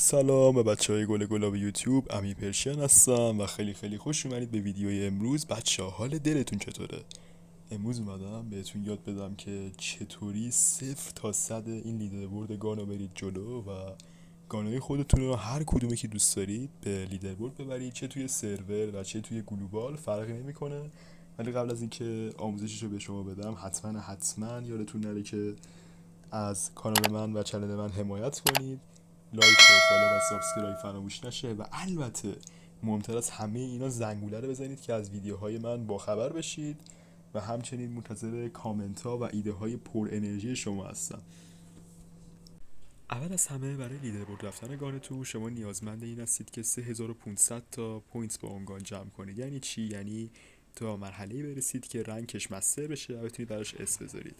سلام به بچه های گل گلاب یوتیوب. امی پرشین هستم و خیلی خیلی خوش اومدید به ویدیوی امروز. بچه ها حال دلتون چطوره؟ امروز اومدم بهتون یاد بدم که چطوری 0 تا 100 این لیدربورد گانو برید جلو و گانای خودتون رو هر کدومی که دوست دارید به لیدربورد ببرید، چه توی سرور و چه توی گلوبال فرقی نمیکنه. ولی قبل از اینکه آموزشش رو به شما بدم حتما یادتون نره که از کانال من و چنل من حمایت کنید، لایک و فالو و سابسکرایب فراموش نشه و البته مهمتر از همه اینا زنگوله رو بزنید که از ویدیوهای من باخبر بشید و همچنین منتظر کامنت ها و ایده های پر انرژی شما هستم. اول از همه برای لیدربورد رفتن گانتون شما نیازمند این هستید که 3500 تا پوینت با اون گان جمع کنید. یعنی چی؟ یعنی تا مرحله برسید که رنکش مستر بشه و بتونید براش اس بذارید.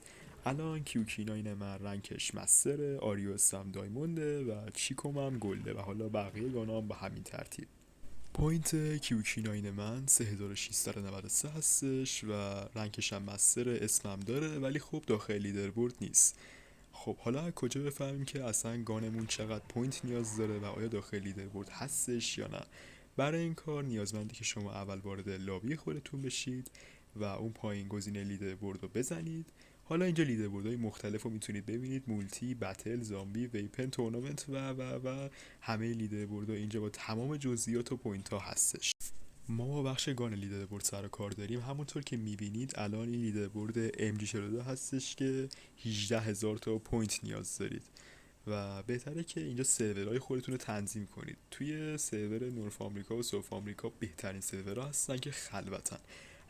الان کیوکیناین من رنکش مستره، آریوس هم دایمونده و چیکوم هم گلده و حالا بقیه گانا هم به همین ترتیب. پوینت کیوکیناین من 3693 هستش و رنکش هم مستر، اسمم داره ولی خب داخل لیدربورد نیست. خب حالا از کجا بفهمیم که اصلا گانمون چقدر پوینت نیاز داره و آیا داخل لیدربورد هستش یا نه؟ برای این کار نیازمندی که شما اول وارد لابی خودتون بشید و اون پایین گزینه لیدربورد رو بزنید. حالا اینجا لیدربوردهای مختلف رو میتونید ببینید: مولتی، بتل، زامبی، ویپن، تورنمنت و همه لیدربوردها اینجا با تمام جزئیات و پوینت ها هستش. ما با بخش گان لیدربورد سر و کار داریم. همونطور که میبینید الان این لیدربورد MG42 هستش که 18000 تا پوینت نیاز دارید و بهتره که اینجا سرورهای خودتون رو تنظیم کنید. توی سرور نورف آمریکا و سوف آمریکا بهترین سرورها هستن که خلوتن.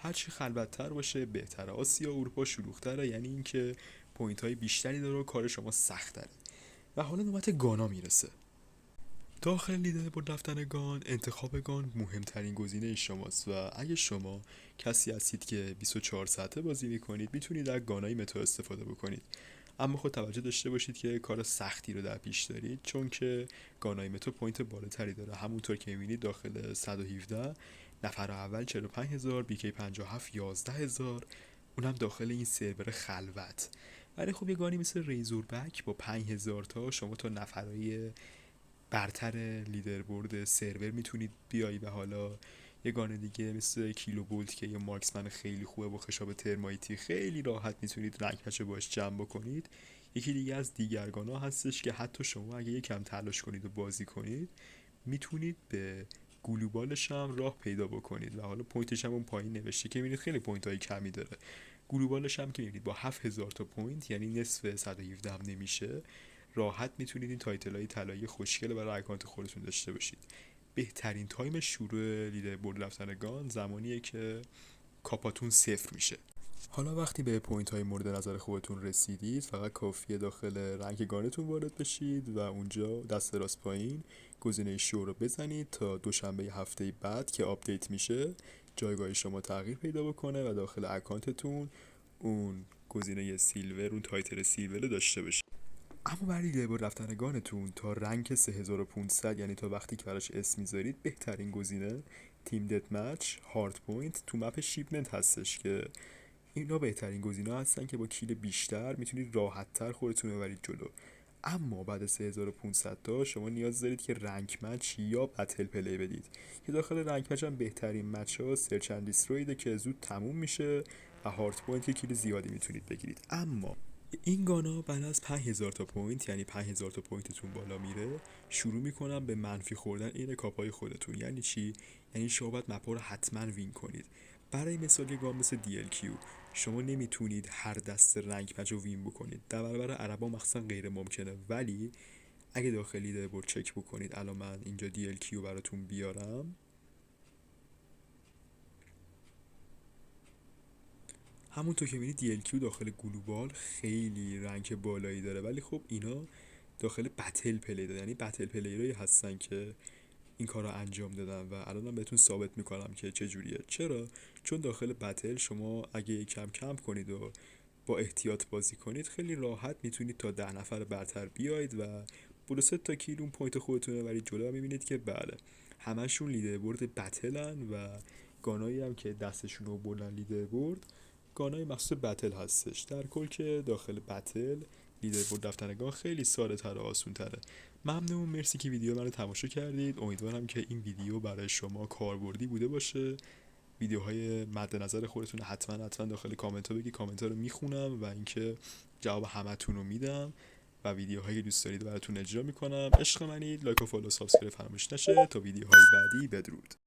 هرچی خلوت‌تر باشه بهتره. آسیا و اروپا شلوغ‌تره، یعنی اینکه پوینت های بیشتری داره و کار شما سخت‌تره. و حالا نوبت گانا میرسه. داخل لیدربورد رفتن گان، انتخاب گان مهمترین گزینه شماست و اگه شما کسی هستید که 24 ساعته بازی میکنید میتونید از گانای متا استفاده بکنید. اما خود توجه داشته باشید که کار سختی رو در پیش دارید، چون که گانای متا پوینت بالاتری داره. همونطور که میبینید داخل 117 نفر اول 45000، بیکی 57 11000، اونم داخل این سرور خلوت. ولی خب یه گانی مثل ریزور بک با 5000 تا شما تا نفرای برتر لیدربورد سرور میتونید بیایی و حالا یه گانه دیگه مثل کیلو بولت که یه مارکسمن خیلی خوبه با خشاب ترمایتی خیلی راحت میتونید رنگ پچه باش جمع بکنید. یکی دیگه از دیگر گانا هستش که حتی شما اگه یکم تلاش کنید و بازی کنید میتونید به گلوبالش هم راه پیدا بکنید و حالا پوینتش هم اون پایین نوشته که میبینید خیلی پوینت های کمی داره. گلوبالش هم که میبینید با 7000 تا پوینت، یعنی نصف 117 هم نمیشه، راحت میتونید این تایتل های طلایی خوشگل برای اکانت خودتون داشته باشید. بهترین تایم شروع لیدربورد رفتن گان زمانیه که کاپاتون 0 میشه. حالا وقتی به پوینت های مورد نظر خودتون رسیدید فقط کافیه داخل رنگ گانتون وارد بشید و اونجا دست راست پایین گزینه شو رو بزنید تا دوشنبه هفته بعد که آپدیت میشه جایگاه شما تغییر پیدا بکنه و داخل اکانتتون اون گزینه سیلور، اون تایتل سیلور داشته باشید. اما برای لیبل رفتن گانتون تا رنگ 3500، یعنی تا وقتی که براش اسم میذارید، بهترین گزینه تیم دت مچ، هارد پوینت تو مپ شیپمنت هستش که اینا بهترین گزینه هستن که با کیل بیشتر میتونید راحت تر خودتون ببرید جلو. اما بعد 3500 تا شما نیاز دارید که رنگ مچ یا بتل پلی بدید که داخل رنگ مچ هم بهترین مچ ها سرچ اند دیسترویده که زود تموم میشه و هارد پوینت که کیل زیادی میتونید بگیرید. اما این گانا بعد از 5000 تا پوینت، یعنی 5000 تا پوینتتون بالا میره، شروع میکنم به منفی خوردن این کاپای خودتون. یعنی چی؟ یعنی شما باید مپا رو حتما وین کنید. برای مثال یه گام مثل DLQ شما نمیتونید هر دست رنگ مچ رو وین بکنید، در برابر عربا مخصوصا غیر ممکنه. ولی اگه داخل لیدربورد چک بکنید، الان من اینجا DLQ رو براتون بیارم، همونطور که میبینید DLQ داخل گلوبال خیلی رنگ بالایی داره، ولی خب اینا داخل بتل پلی دادن، یعنی بتل پلیرایی هستن که این کار رو انجام دادن و الانم بهتون ثابت میکنم که چه جوریه. چرا؟ چون داخل بتل شما اگه کم کم کنید و با احتیاط بازی کنید خیلی راحت میتونید تا 10 نفر برتر بیاید و بلوست تا کیل اون پوینت خودتون رو برید جلو و میبینید که بله همشون لیدربورد بتلن و گانایی هم که دستشون رو بردن لیدربورد گانای مخصوص بتل هستش. در کل که داخل بتل لیدربورد رفتنگان خیلی ساده تر و آسون تره. ممنون، مرسی که ویدیو من رو تماشا کردید. امیدوارم که این ویدیو برای شما کاربردی بوده باشه. ویدیوهای مد نظر خودتون حتما داخل کامنت ها بگید، کامنت ها رو میخونم و اینکه جواب همتون رو میدم و ویدیوهایی که دوست دارید براتون اجرا میکنم. عشق منید. لایک و فالو سابسکرایب فراموش نشه. تا ویدیوهای بعدی، بدرود.